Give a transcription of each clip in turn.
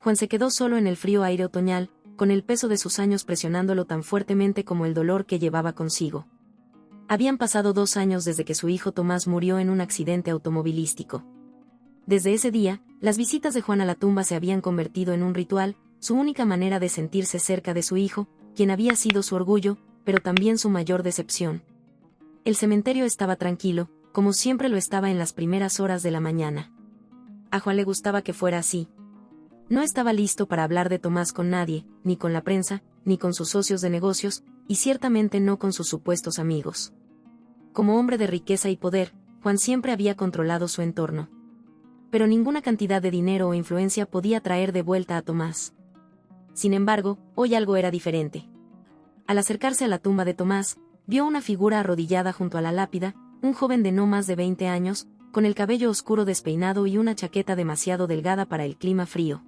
Juan se quedó solo en el frío aire otoñal, con el peso de sus años presionándolo tan fuertemente como el dolor que llevaba consigo. Habían pasado 2 años desde que su hijo Tomás murió en un accidente automovilístico. Desde ese día, las visitas de Juan a la tumba se habían convertido en un ritual, su única manera de sentirse cerca de su hijo, quien había sido su orgullo, pero también su mayor decepción. El cementerio estaba tranquilo, como siempre lo estaba en las primeras horas de la mañana. A Juan le gustaba que fuera así. No estaba listo para hablar de Tomás con nadie, ni con la prensa, ni con sus socios de negocios, y ciertamente no con sus supuestos amigos. Como hombre de riqueza y poder, Juan siempre había controlado su entorno. Pero ninguna cantidad de dinero o influencia podía traer de vuelta a Tomás. Sin embargo, hoy algo era diferente. Al acercarse a la tumba de Tomás, vio una figura arrodillada junto a la lápida, un joven de no más de 20 años, con el cabello oscuro despeinado y una chaqueta demasiado delgada para el clima frío.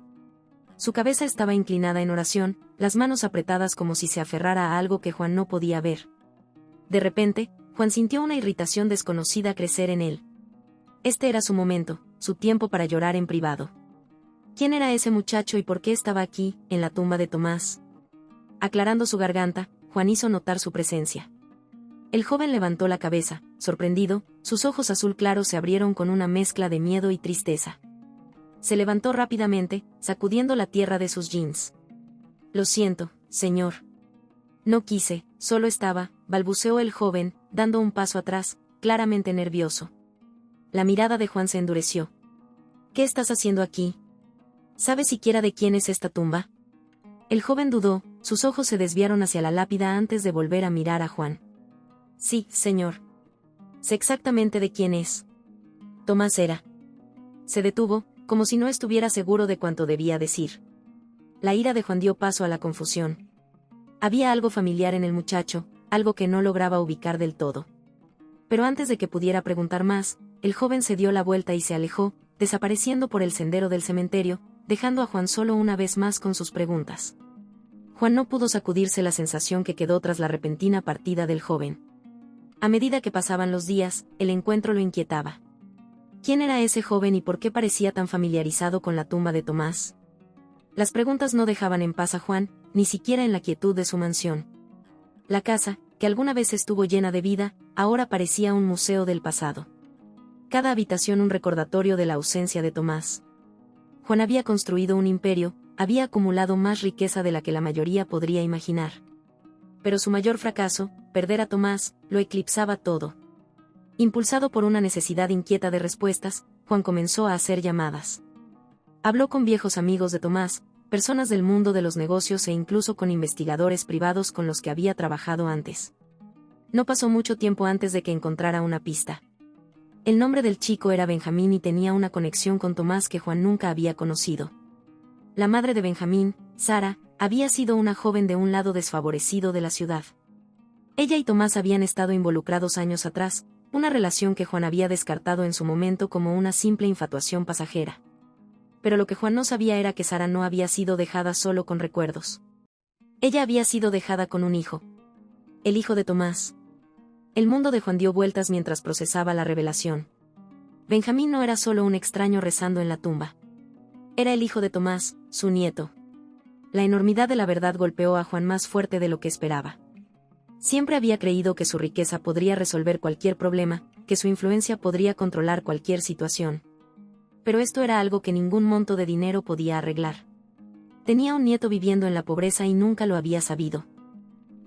Su cabeza estaba inclinada en oración, las manos apretadas como si se aferrara a algo que Juan no podía ver. De repente, Juan sintió una irritación desconocida crecer en él. Este era su momento, su tiempo para llorar en privado. ¿Quién era ese muchacho y por qué estaba aquí, en la tumba de Tomás? Aclarando su garganta, Juan hizo notar su presencia. El joven levantó la cabeza, sorprendido, sus ojos azul claro se abrieron con una mezcla de miedo y tristeza. Se levantó rápidamente, sacudiendo la tierra de sus jeans. Lo siento, señor. No quise, solo estaba, balbuceó el joven, dando un paso atrás, claramente nervioso. La mirada de Juan se endureció. ¿Qué estás haciendo aquí? ¿Sabes siquiera de quién es esta tumba? El joven dudó, sus ojos se desviaron hacia la lápida antes de volver a mirar a Juan. Sí, señor. Sé exactamente de quién es. Tomás era. Se detuvo, como si no estuviera seguro de cuánto debía decir. La ira de Juan dio paso a la confusión. Había algo familiar en el muchacho, algo que no lograba ubicar del todo. Pero antes de que pudiera preguntar más, el joven se dio la vuelta y se alejó, desapareciendo por el sendero del cementerio, dejando a Juan solo una vez más con sus preguntas. Juan no pudo sacudirse la sensación que quedó tras la repentina partida del joven. A medida que pasaban los días, el encuentro lo inquietaba. ¿Quién era ese joven y por qué parecía tan familiarizado con la tumba de Tomás? Las preguntas no dejaban en paz a Juan, ni siquiera en la quietud de su mansión. La casa, que alguna vez estuvo llena de vida, ahora parecía un museo del pasado. Cada habitación un recordatorio de la ausencia de Tomás. Juan había construido un imperio, había acumulado más riqueza de la que la mayoría podría imaginar. Pero su mayor fracaso, perder a Tomás, lo eclipsaba todo. Impulsado por una necesidad inquieta de respuestas, Juan comenzó a hacer llamadas. Habló con viejos amigos de Tomás, personas del mundo de los negocios e incluso con investigadores privados con los que había trabajado antes. No pasó mucho tiempo antes de que encontrara una pista. El nombre del chico era Benjamín y tenía una conexión con Tomás que Juan nunca había conocido. La madre de Benjamín, Sara, había sido una joven de un lado desfavorecido de la ciudad. Ella y Tomás habían estado involucrados años atrás, una relación que Juan había descartado en su momento como una simple infatuación pasajera. Pero lo que Juan no sabía era que Sara no había sido dejada solo con recuerdos. Ella había sido dejada con un hijo. El hijo de Tomás. El mundo de Juan dio vueltas mientras procesaba la revelación. Benjamín no era solo un extraño rezando en la tumba. Era el hijo de Tomás, su nieto. La enormidad de la verdad golpeó a Juan más fuerte de lo que esperaba. Siempre había creído que su riqueza podría resolver cualquier problema, que su influencia podría controlar cualquier situación. Pero esto era algo que ningún monto de dinero podía arreglar. Tenía un nieto viviendo en la pobreza y nunca lo había sabido.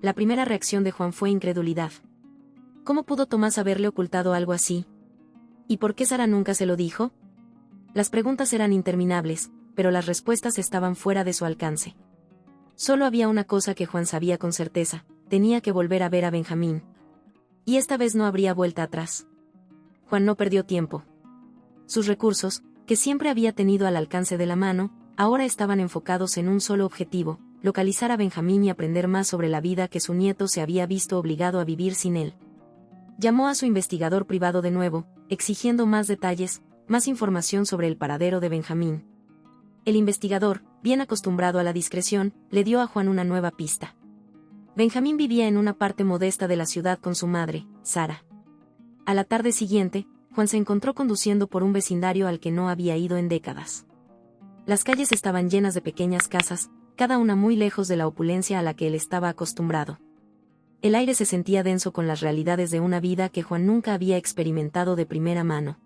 La primera reacción de Juan fue incredulidad. ¿Cómo pudo Tomás haberle ocultado algo así? ¿Y por qué Sara nunca se lo dijo? Las preguntas eran interminables, pero las respuestas estaban fuera de su alcance. Solo había una cosa que Juan sabía con certeza: tenía que volver a ver a Benjamín. Y esta vez no habría vuelta atrás. Juan no perdió tiempo. Sus recursos, que siempre había tenido al alcance de la mano, ahora estaban enfocados en un solo objetivo: localizar a Benjamín y aprender más sobre la vida que su nieto se había visto obligado a vivir sin él. Llamó a su investigador privado de nuevo, exigiendo más detalles, más información sobre el paradero de Benjamín. El investigador, bien acostumbrado a la discreción, le dio a Juan una nueva pista. Benjamín vivía en una parte modesta de la ciudad con su madre, Sara. A la tarde siguiente, Juan se encontró conduciendo por un vecindario al que no había ido en décadas. Las calles estaban llenas de pequeñas casas, cada una muy lejos de la opulencia a la que él estaba acostumbrado. El aire se sentía denso con las realidades de una vida que Juan nunca había experimentado de primera mano.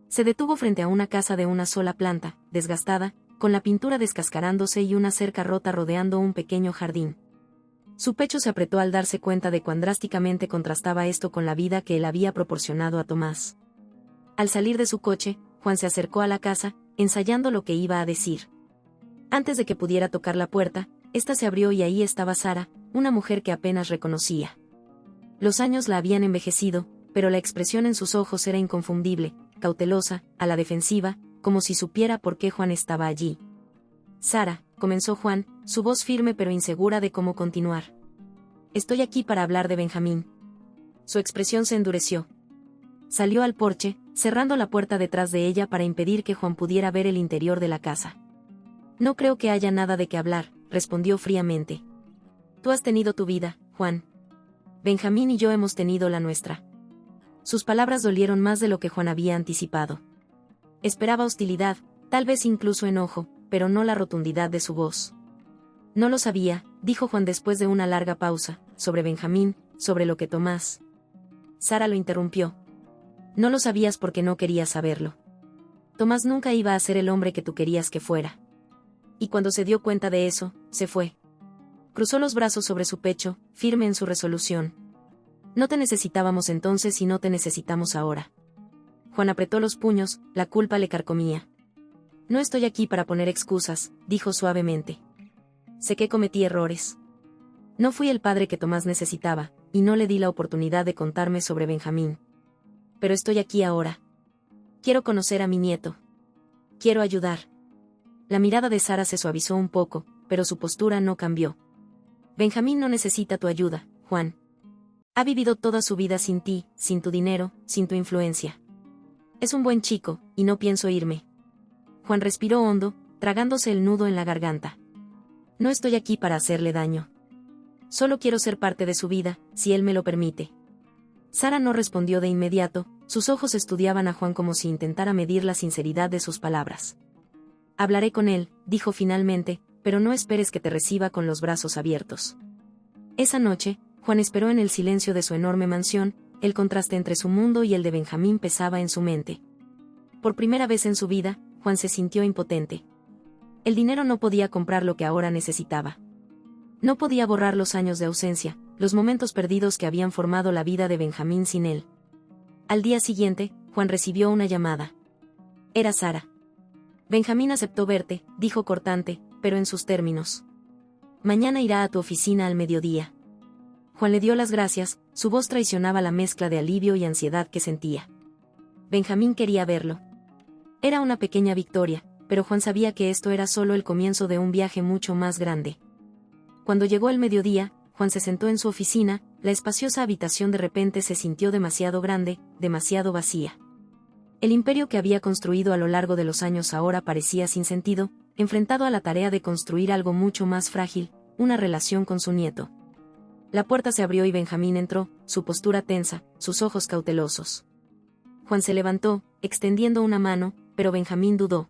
Se detuvo frente a una casa de una sola planta, desgastada, con la pintura descascarándose y una cerca rota rodeando un pequeño jardín. Su pecho se apretó al darse cuenta de cuán drásticamente contrastaba esto con la vida que él había proporcionado a Tomás. Al salir de su coche, Juan se acercó a la casa, ensayando lo que iba a decir. Antes de que pudiera tocar la puerta, ésta se abrió y ahí estaba Sara, una mujer que apenas reconocía. Los años la habían envejecido, pero la expresión en sus ojos era inconfundible, cautelosa, a la defensiva, como si supiera por qué Juan estaba allí. Sara, comenzó Juan, su voz firme pero insegura de cómo continuar. Estoy aquí para hablar de Benjamín. Su expresión se endureció. Salió al porche, cerrando la puerta detrás de ella para impedir que Juan pudiera ver el interior de la casa. No creo que haya nada de qué hablar, respondió fríamente. Tú has tenido tu vida, Juan. Benjamín y yo hemos tenido la nuestra. Sus palabras dolieron más de lo que Juan había anticipado. Esperaba hostilidad, tal vez incluso enojo, pero no la rotundidad de su voz. No lo sabía, dijo Juan después de una larga pausa, sobre Benjamín, sobre lo que Tomás. Sara lo interrumpió. No lo sabías porque no querías saberlo. Tomás nunca iba a ser el hombre que tú querías que fuera. Y cuando se dio cuenta de eso, se fue. Cruzó los brazos sobre su pecho, firme en su resolución. No te necesitábamos entonces y no te necesitamos ahora. Juan apretó los puños, la culpa le carcomía. No estoy aquí para poner excusas, dijo suavemente. Sé que cometí errores. No fui el padre que Tomás necesitaba, y no le di la oportunidad de contarme sobre Benjamín. Pero estoy aquí ahora. Quiero conocer a mi nieto. Quiero ayudar. La mirada de Sara se suavizó un poco, pero su postura no cambió. Benjamín no necesita tu ayuda, Juan. Ha vivido toda su vida sin ti, sin tu dinero, sin tu influencia. Es un buen chico, y no pienso irme. Juan respiró hondo, tragándose el nudo en la garganta. No estoy aquí para hacerle daño. Solo quiero ser parte de su vida, si él me lo permite. Sara no respondió de inmediato, sus ojos estudiaban a Juan como si intentara medir la sinceridad de sus palabras. Hablaré con él, dijo finalmente, pero no esperes que te reciba con los brazos abiertos. Esa noche, Juan esperó en el silencio de su enorme mansión, el contraste entre su mundo y el de Benjamín pesaba en su mente. Por primera vez en su vida, Juan se sintió impotente. El dinero no podía comprar lo que ahora necesitaba. No podía borrar los años de ausencia, los momentos perdidos que habían formado la vida de Benjamín sin él. Al día siguiente, Juan recibió una llamada. Era Sara. Benjamín aceptó verte, dijo cortante, pero en sus términos. Mañana irá a tu oficina al mediodía. Juan le dio las gracias, su voz traicionaba la mezcla de alivio y ansiedad que sentía. Benjamín quería verlo. Era una pequeña victoria, pero Juan sabía que esto era solo el comienzo de un viaje mucho más grande. Cuando llegó el mediodía, Juan se sentó en su oficina, la espaciosa habitación de repente se sintió demasiado grande, demasiado vacía. El imperio que había construido a lo largo de los años ahora parecía sin sentido, enfrentado a la tarea de construir algo mucho más frágil, una relación con su nieto. La puerta se abrió y Benjamín entró, su postura tensa, sus ojos cautelosos. Juan se levantó, extendiendo una mano, pero Benjamín dudó.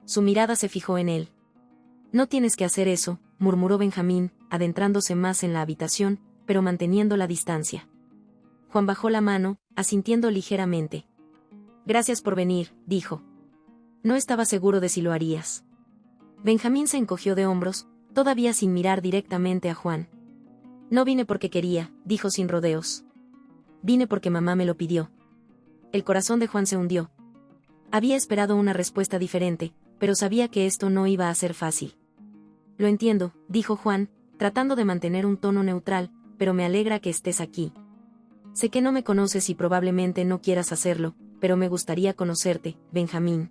Su mirada se fijó en él. No tienes que hacer eso, murmuró Benjamín, adentrándose más en la habitación, pero manteniendo la distancia. Juan bajó la mano, asintiendo ligeramente. Gracias por venir, dijo. No estaba seguro de si lo harías. Benjamín se encogió de hombros, todavía sin mirar directamente a Juan. No vine porque quería, dijo sin rodeos. Vine porque mamá me lo pidió. El corazón de Juan se hundió. Había esperado una respuesta diferente, pero sabía que esto no iba a ser fácil. Lo entiendo, dijo Juan, tratando de mantener un tono neutral, pero me alegra que estés aquí. Sé que no me conoces y probablemente no quieras hacerlo, pero me gustaría conocerte, Benjamín.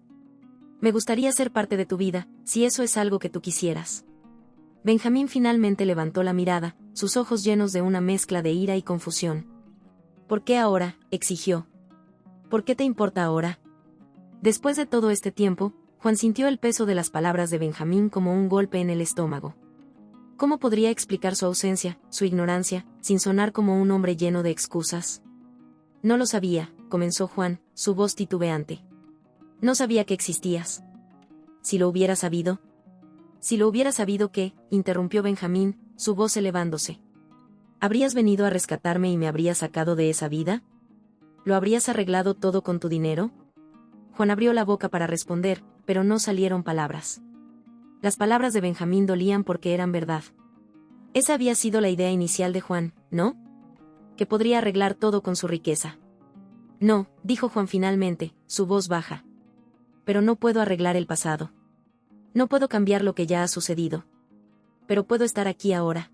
Me gustaría ser parte de tu vida, si eso es algo que tú quisieras. Benjamín finalmente levantó la mirada, sus ojos llenos de una mezcla de ira y confusión. ¿Por qué ahora?, exigió. ¿Por qué te importa ahora? Después de todo este tiempo, Juan sintió el peso de las palabras de Benjamín como un golpe en el estómago. ¿Cómo podría explicar su ausencia, su ignorancia, sin sonar como un hombre lleno de excusas? No lo sabía, comenzó Juan, su voz titubeante. No sabía que existías. si lo hubiera sabido. Si lo hubiera sabido ¿qué?, interrumpió Benjamín, su voz elevándose. ¿Habrías venido a rescatarme y me habrías sacado de esa vida? ¿Lo habrías arreglado todo con tu dinero? Juan abrió la boca para responder, pero no salieron palabras. Las palabras de Benjamín dolían porque eran verdad. Esa había sido la idea inicial de Juan, ¿no? Que podría arreglar todo con su riqueza. No, dijo Juan finalmente, su voz baja. Pero no puedo arreglar el pasado. No puedo cambiar lo que ya ha sucedido. Pero puedo estar aquí ahora.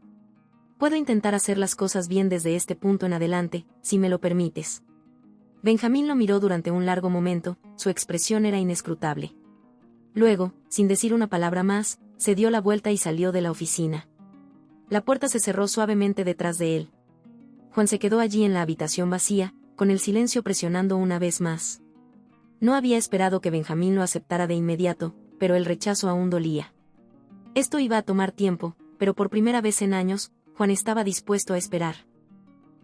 Puedo intentar hacer las cosas bien desde este punto en adelante, si me lo permites. Benjamín lo miró durante un largo momento, su expresión era inescrutable. Luego, sin decir una palabra más, se dio la vuelta y salió de la oficina. La puerta se cerró suavemente detrás de él. Juan se quedó allí en la habitación vacía, con el silencio presionando una vez más. No había esperado que Benjamín lo aceptara de inmediato, pero el rechazo aún dolía. Esto iba a tomar tiempo, pero por primera vez en años, Juan estaba dispuesto a esperar.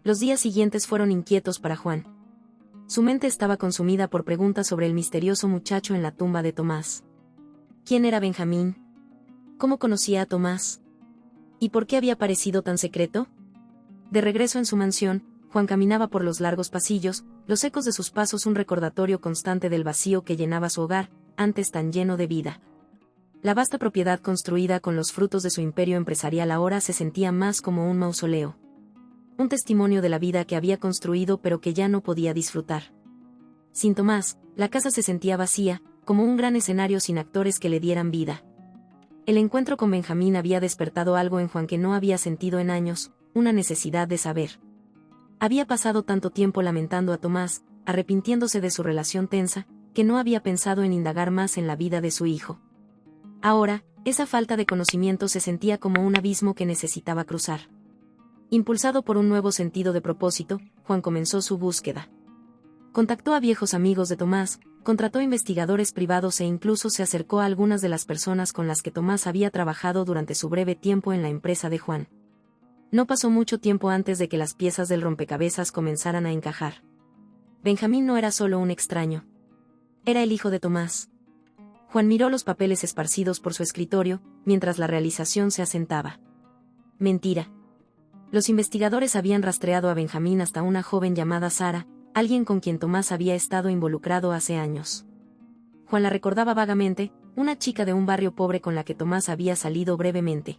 Los días siguientes fueron inquietos para Juan. Su mente estaba consumida por preguntas sobre el misterioso muchacho en la tumba de Tomás. ¿Quién era Benjamín? ¿Cómo conocía a Tomás? ¿Y por qué había parecido tan secreto? De regreso en su mansión, Juan caminaba por los largos pasillos, los ecos de sus pasos un recordatorio constante del vacío que llenaba su hogar, antes tan lleno de vida. La vasta propiedad construida con los frutos de su imperio empresarial ahora se sentía más como un mausoleo. Un testimonio de la vida que había construido pero que ya no podía disfrutar. Sin Tomás, la casa se sentía vacía, como un gran escenario sin actores que le dieran vida. El encuentro con Benjamín había despertado algo en Juan que no había sentido en años, una necesidad de saber. Había pasado tanto tiempo lamentando a Tomás, arrepintiéndose de su relación tensa, que no había pensado en indagar más en la vida de su hijo. Ahora, esa falta de conocimiento se sentía como un abismo que necesitaba cruzar. Impulsado por un nuevo sentido de propósito, Juan comenzó su búsqueda. Contactó a viejos amigos de Tomás, contrató investigadores privados e incluso se acercó a algunas de las personas con las que Tomás había trabajado durante su breve tiempo en la empresa de Juan. No pasó mucho tiempo antes de que las piezas del rompecabezas comenzaran a encajar. Benjamín no era solo un extraño. Era el hijo de Tomás. Juan miró los papeles esparcidos por su escritorio, mientras la realización se asentaba. Mentira. Los investigadores habían rastreado a Benjamín hasta una joven llamada Sara, alguien con quien Tomás había estado involucrado hace años. Juan la recordaba vagamente, una chica de un barrio pobre con la que Tomás había salido brevemente.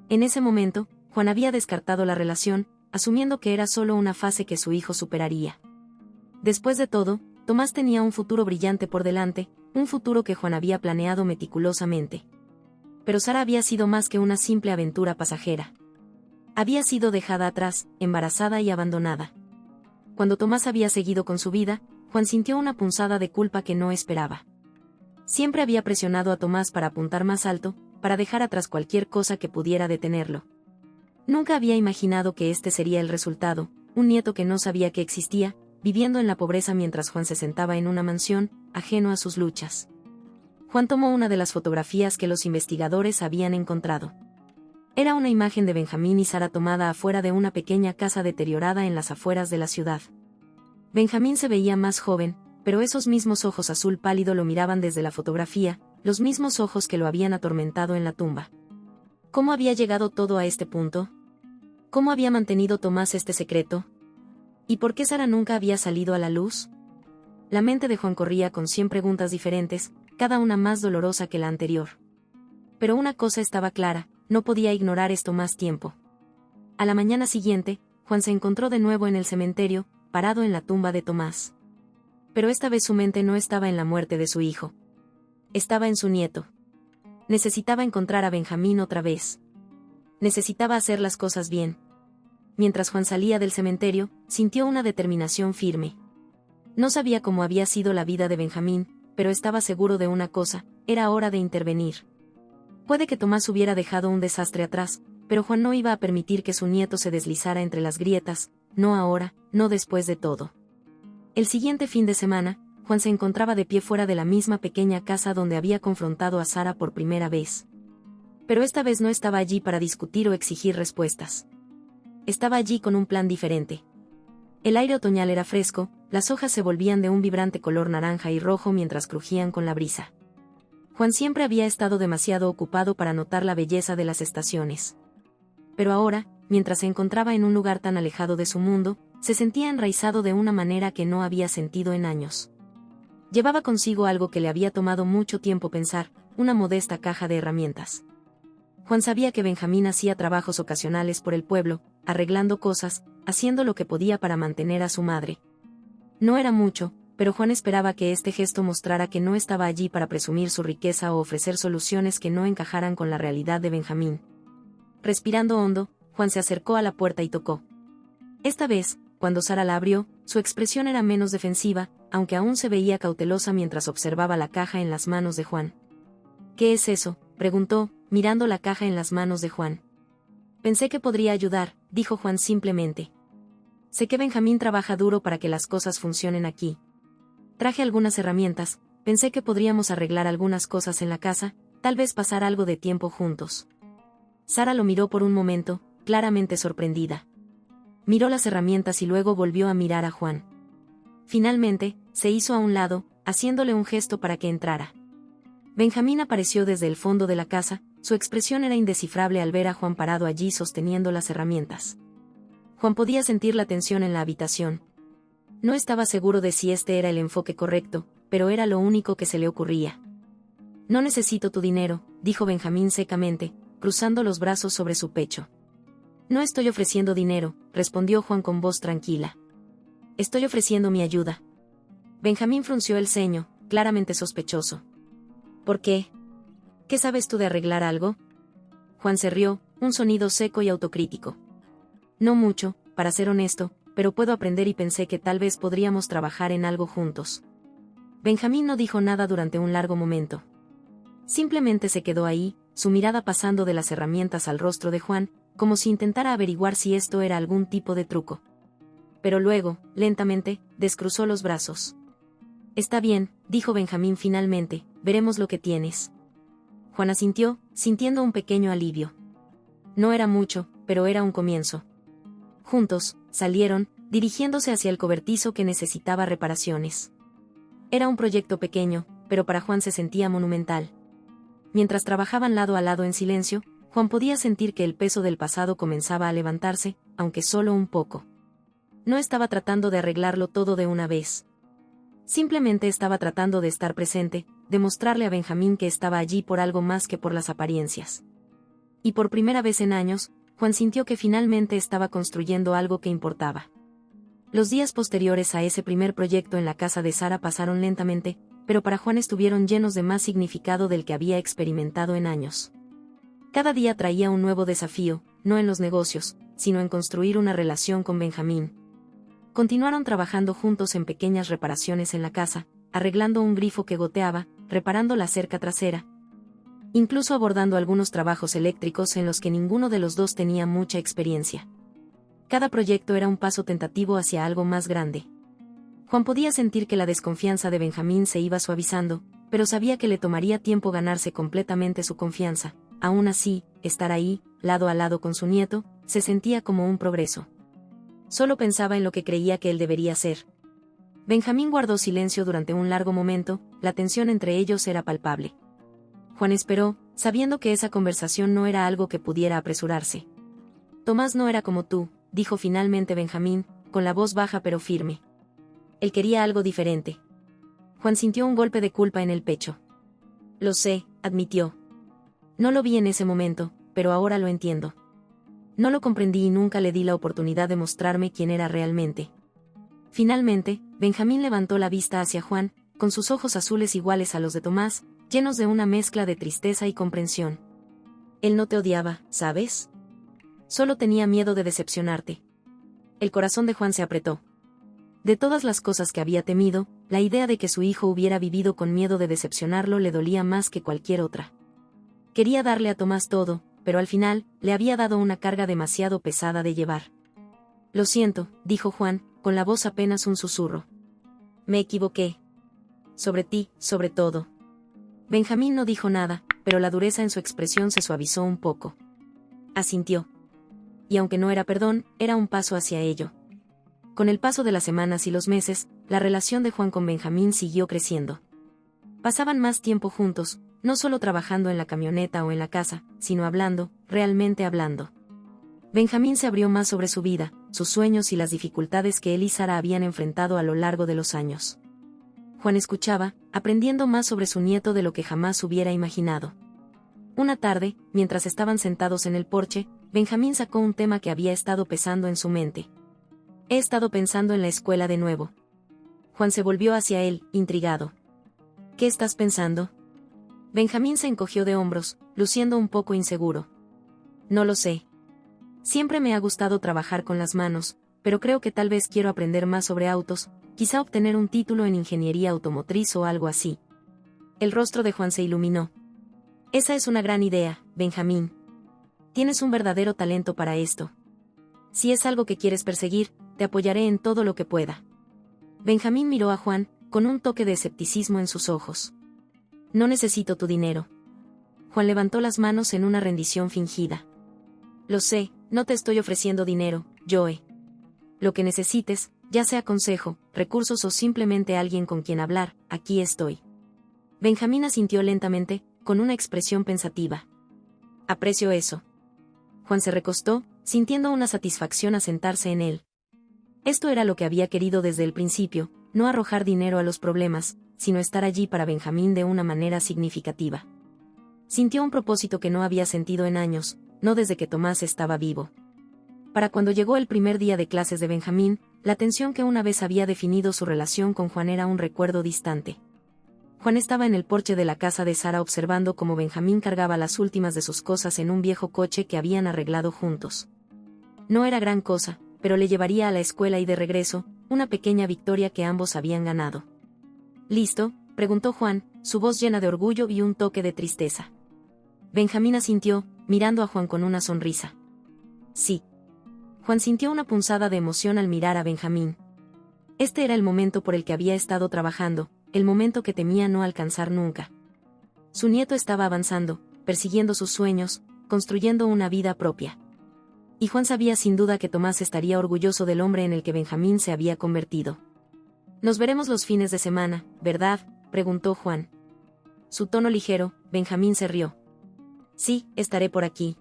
En ese momento, Juan había descartado la relación, asumiendo que era solo una fase que su hijo superaría. Después de todo, Tomás tenía un futuro brillante por delante, un futuro que Juan había planeado meticulosamente. Pero Sara había sido más que una simple aventura pasajera. Había sido dejada atrás, embarazada y abandonada. Cuando Tomás había seguido con su vida, Juan sintió una punzada de culpa que no esperaba. Siempre había presionado a Tomás para apuntar más alto, para dejar atrás cualquier cosa que pudiera detenerlo. Nunca había imaginado que este sería el resultado, un nieto que no sabía que existía, viviendo en la pobreza mientras Juan se sentaba en una mansión, ajeno a sus luchas. Juan tomó una de las fotografías que los investigadores habían encontrado. Era una imagen de Benjamín y Sara tomada afuera de una pequeña casa deteriorada en las afueras de la ciudad. Benjamín se veía más joven, pero esos mismos ojos azul pálido lo miraban desde la fotografía, los mismos ojos que lo habían atormentado en la tumba. ¿Cómo había llegado todo a este punto? ¿Cómo había mantenido Tomás este secreto? ¿Y por qué Sara nunca había salido a la luz? La mente de Juan corría con 100 preguntas diferentes, cada una más dolorosa que la anterior. Pero una cosa estaba clara, no podía ignorar esto más tiempo. A la mañana siguiente, Juan se encontró de nuevo en el cementerio, parado en la tumba de Tomás. Pero esta vez su mente no estaba en la muerte de su hijo. Estaba en su nieto. Necesitaba encontrar a Benjamín otra vez. Necesitaba hacer las cosas bien. Mientras Juan salía del cementerio, sintió una determinación firme. No sabía cómo había sido la vida de Benjamín, pero estaba seguro de una cosa, era hora de intervenir. Puede que Tomás hubiera dejado un desastre atrás, pero Juan no iba a permitir que su nieto se deslizara entre las grietas, no ahora, no después de todo. El siguiente fin de semana, Juan se encontraba de pie fuera de la misma pequeña casa donde había confrontado a Sara por primera vez. Pero esta vez no estaba allí para discutir o exigir respuestas. Estaba allí con un plan diferente. El aire otoñal era fresco, las hojas se volvían de un vibrante color naranja y rojo mientras crujían con la brisa. Juan siempre había estado demasiado ocupado para notar la belleza de las estaciones. Pero ahora, mientras se encontraba en un lugar tan alejado de su mundo, se sentía enraizado de una manera que no había sentido en años. Llevaba consigo algo que le había tomado mucho tiempo pensar, una modesta caja de herramientas. Juan sabía que Benjamín hacía trabajos ocasionales por el pueblo, arreglando cosas, haciendo lo que podía para mantener a su madre. No era mucho, pero Juan esperaba que este gesto mostrara que no estaba allí para presumir su riqueza o ofrecer soluciones que no encajaran con la realidad de Benjamín. Respirando hondo, Juan se acercó a la puerta y tocó. Esta vez, cuando Sara la abrió, su expresión era menos defensiva, aunque aún se veía cautelosa mientras observaba la caja en las manos de Juan. «¿Qué es eso?», preguntó, mirando la caja en las manos de Juan. «Pensé que podría ayudar», dijo Juan simplemente. «Sé que Benjamín trabaja duro para que las cosas funcionen aquí. Traje algunas herramientas, pensé que podríamos arreglar algunas cosas en la casa, tal vez pasar algo de tiempo juntos». Sara lo miró por un momento, claramente sorprendida. Miró las herramientas y luego volvió a mirar a Juan. Finalmente, se hizo a un lado, haciéndole un gesto para que entrara. Benjamín apareció desde el fondo de la casa, su expresión era indescifrable al ver a Juan parado allí sosteniendo las herramientas. Juan podía sentir la tensión en la habitación. No estaba seguro de si este era el enfoque correcto, pero era lo único que se le ocurría. «No necesito tu dinero», dijo Benjamín secamente, cruzando los brazos sobre su pecho. «No estoy ofreciendo dinero», respondió Juan con voz tranquila. «Estoy ofreciendo mi ayuda». Benjamín frunció el ceño, claramente sospechoso. «¿Por qué? ¿Qué sabes tú de arreglar algo?». Juan se rió, un sonido seco y autocrítico. «No mucho, para ser honesto, pero puedo aprender y pensé que tal vez podríamos trabajar en algo juntos». Benjamín no dijo nada durante un largo momento. Simplemente se quedó ahí, su mirada pasando de las herramientas al rostro de Juan, como si intentara averiguar si esto era algún tipo de truco. Pero luego, lentamente, descruzó los brazos. «Está bien», dijo Benjamín finalmente, «veremos lo que tienes». Juan asintió, sintiendo un pequeño alivio. No era mucho, pero era un comienzo. Juntos, salieron, dirigiéndose hacia el cobertizo que necesitaba reparaciones. Era un proyecto pequeño, pero para Juan se sentía monumental. Mientras trabajaban lado a lado en silencio, Juan podía sentir que el peso del pasado comenzaba a levantarse, aunque solo un poco. No estaba tratando de arreglarlo todo de una vez. Simplemente estaba tratando de estar presente, de mostrarle a Benjamín que estaba allí por algo más que por las apariencias. Y por primera vez en años, Juan sintió que finalmente estaba construyendo algo que importaba. Los días posteriores a ese primer proyecto en la casa de Sara pasaron lentamente, pero para Juan estuvieron llenos de más significado del que había experimentado en años. Cada día traía un nuevo desafío, no en los negocios, sino en construir una relación con Benjamín. Continuaron trabajando juntos en pequeñas reparaciones en la casa, arreglando un grifo que goteaba, reparando la cerca trasera, incluso abordando algunos trabajos eléctricos en los que ninguno de los dos tenía mucha experiencia. Cada proyecto era un paso tentativo hacia algo más grande. Juan podía sentir que la desconfianza de Benjamín se iba suavizando, pero sabía que le tomaría tiempo ganarse completamente su confianza. Aún así, estar ahí, lado a lado con su nieto, se sentía como un progreso. Solo pensaba en lo que creía que él debería hacer. Benjamín guardó silencio durante un largo momento, la tensión entre ellos era palpable. Juan esperó, sabiendo que esa conversación no era algo que pudiera apresurarse. «Tomás no era como tú», dijo finalmente Benjamín, con la voz baja pero firme. «Él quería algo diferente». Juan sintió un golpe de culpa en el pecho. «Lo sé», admitió. «No lo vi en ese momento, pero ahora lo entiendo. No lo comprendí y nunca le di la oportunidad de mostrarme quién era realmente». Finalmente, Benjamín levantó la vista hacia Juan, con sus ojos azules iguales a los de Tomás, llenos de una mezcla de tristeza y comprensión. «Él no te odiaba, ¿sabes? Solo tenía miedo de decepcionarte». El corazón de Juan se apretó. De todas las cosas que había temido, la idea de que su hijo hubiera vivido con miedo de decepcionarlo le dolía más que cualquier otra. Quería darle a Tomás todo, pero al final, le había dado una carga demasiado pesada de llevar. «Lo siento», dijo Juan, con la voz apenas un susurro. «Me equivoqué. Sobre ti, sobre todo». Benjamín no dijo nada, pero la dureza en su expresión se suavizó un poco. Asintió. Y aunque no era perdón, era un paso hacia ello. Con el paso de las semanas y los meses, la relación de Juan con Benjamín siguió creciendo. Pasaban más tiempo juntos, no solo trabajando en la camioneta o en la casa, sino hablando, realmente hablando. Benjamín se abrió más sobre su vida, sus sueños y las dificultades que él y Sara habían enfrentado a lo largo de los años. Juan escuchaba, aprendiendo más sobre su nieto de lo que jamás hubiera imaginado. Una tarde, mientras estaban sentados en el porche, Benjamín sacó un tema que había estado pesando en su mente. He estado pensando en la escuela de nuevo. Juan se volvió hacia él, intrigado. ¿Qué estás pensando? Benjamín se encogió de hombros, luciendo un poco inseguro. No lo sé. Siempre me ha gustado trabajar con las manos, pero creo que tal vez quiero aprender más sobre autos, quizá obtener un título en ingeniería automotriz o algo así. El rostro de Juan se iluminó. Esa es una gran idea, Benjamín. Tienes un verdadero talento para esto. Si es algo que quieres perseguir, te apoyaré en todo lo que pueda. Benjamín miró a Juan, con un toque de escepticismo en sus ojos. No necesito tu dinero. Juan levantó las manos en una rendición fingida. Lo sé, no te estoy ofreciendo dinero, Joe. Lo que necesites, ya sea consejo, recursos o simplemente alguien con quien hablar, aquí estoy. Benjamín asintió lentamente, con una expresión pensativa. Aprecio eso. Juan se recostó, sintiendo una satisfacción a sentarse en él. Esto era lo que había querido desde el principio, no arrojar dinero a los problemas, sino estar allí para Benjamín de una manera significativa. Sintió un propósito que no había sentido en años, no desde que Tomás estaba vivo. Para cuando llegó el primer día de clases de Benjamín, la tensión que una vez había definido su relación con Juan era un recuerdo distante. Juan estaba en el porche de la casa de Sara observando cómo Benjamín cargaba las últimas de sus cosas en un viejo coche que habían arreglado juntos. No era gran cosa, pero le llevaría a la escuela y de regreso, una pequeña victoria que ambos habían ganado. ¿Listo?, preguntó Juan, su voz llena de orgullo y un toque de tristeza. Benjamín asintió, mirando a Juan con una sonrisa. Sí. Juan sintió una punzada de emoción al mirar a Benjamín. Este era el momento por el que había estado trabajando, el momento que temía no alcanzar nunca. Su nieto estaba avanzando, persiguiendo sus sueños, construyendo una vida propia. Y Juan sabía sin duda que Tomás estaría orgulloso del hombre en el que Benjamín se había convertido. Nos veremos los fines de semana, ¿verdad?, preguntó Juan. Su tono ligero, Benjamín se rió. Sí, estaré por aquí.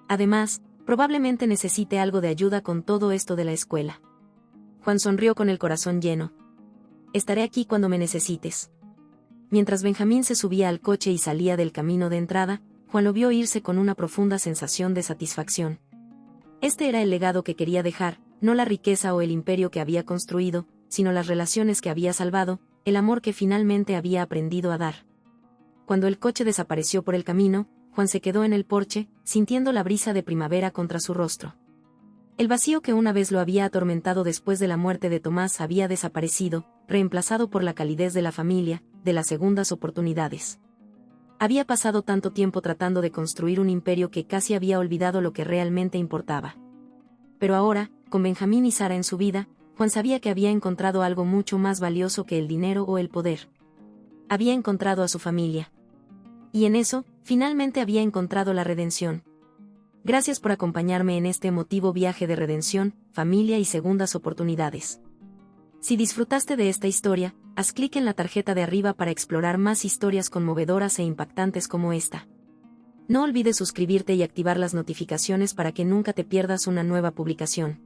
Además, probablemente necesite algo de ayuda con todo esto de la escuela. Juan sonrió con el corazón lleno. Estaré aquí cuando me necesites. Mientras Benjamín se subía al coche y salía del camino de entrada, Juan lo vio irse con una profunda sensación de satisfacción. Este era el legado que quería dejar, no la riqueza o el imperio que había construido, sino las relaciones que había salvado, el amor que finalmente había aprendido a dar. Cuando el coche desapareció por el camino, Juan se quedó en el porche, sintiendo la brisa de primavera contra su rostro. El vacío que una vez lo había atormentado después de la muerte de Tomás había desaparecido, reemplazado por la calidez de la familia, de las segundas oportunidades. Había pasado tanto tiempo tratando de construir un imperio que casi había olvidado lo que realmente importaba. Pero ahora, con Benjamín y Sara en su vida, Juan sabía que había encontrado algo mucho más valioso que el dinero o el poder. Había encontrado a su familia. Y en eso, finalmente había encontrado la redención. Gracias por acompañarme en este emotivo viaje de redención, familia y segundas oportunidades. Si disfrutaste de esta historia, haz clic en la tarjeta de arriba para explorar más historias conmovedoras e impactantes como esta. No olvides suscribirte y activar las notificaciones para que nunca te pierdas una nueva publicación.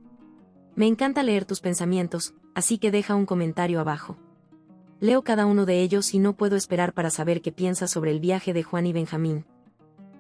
Me encanta leer tus pensamientos, así que deja un comentario abajo. Leo cada uno de ellos y no puedo esperar para saber qué piensas sobre el viaje de Juan y Benjamín.